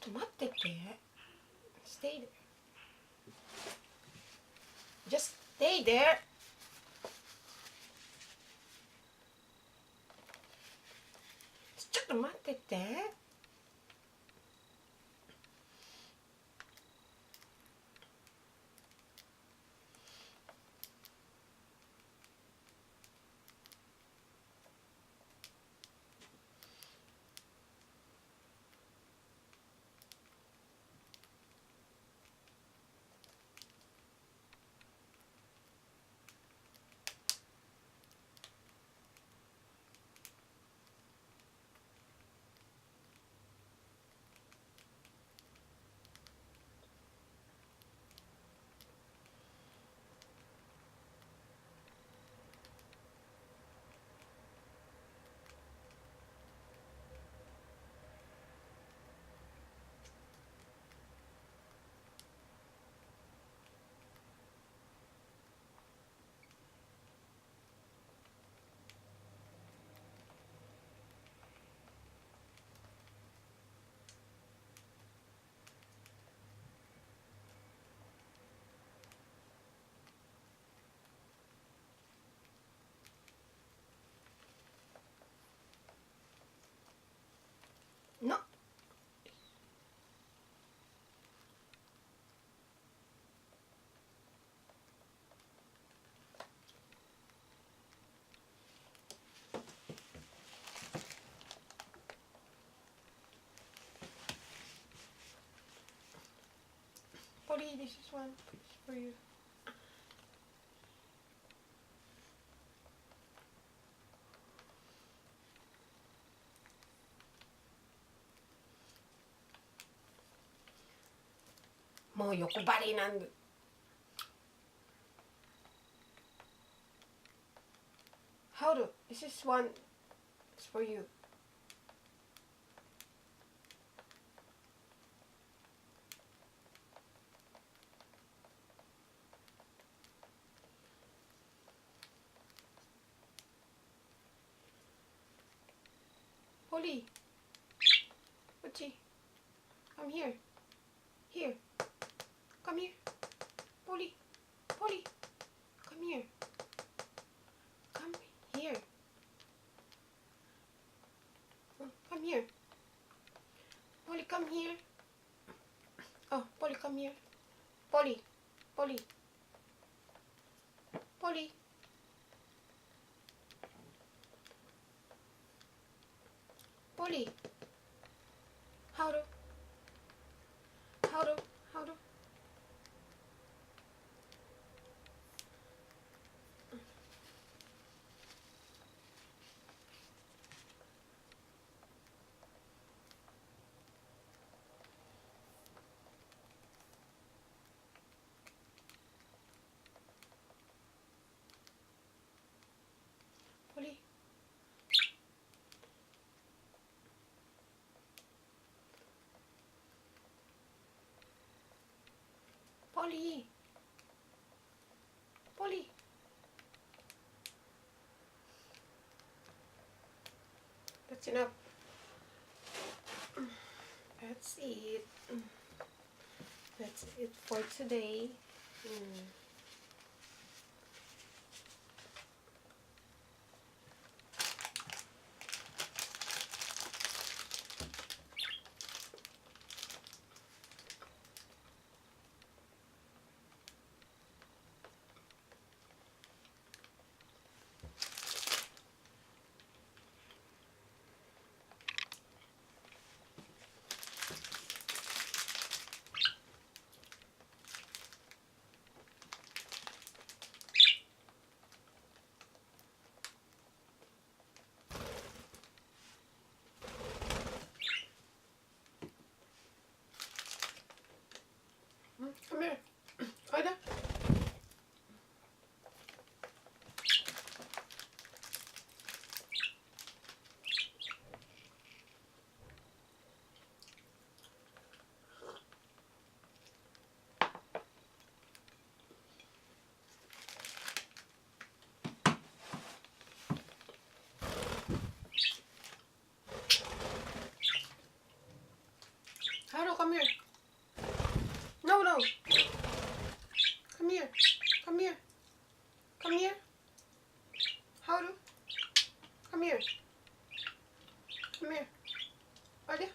ちょっと待ってて。Stay there. Just stay there. ちょっと待ってて。No. Polly, this is one for you. Mo yoko bari nan. How do? This is one. It's for you. Polly. Uchi. Come here. Here. Come here. Polly. Polly. Come here. Come here. Come here. Polly, come here. Oh, Polly, come here. Polly. Polly. Polly. Polly. How do? How do? How do? Polly. Polly. Polly. That's enough. That's it. That's it for today. Kom here. Ida. Harold, come here. No, no. Come here. Come here. Come here. Harold. Come here. Come here. Ida. Ida.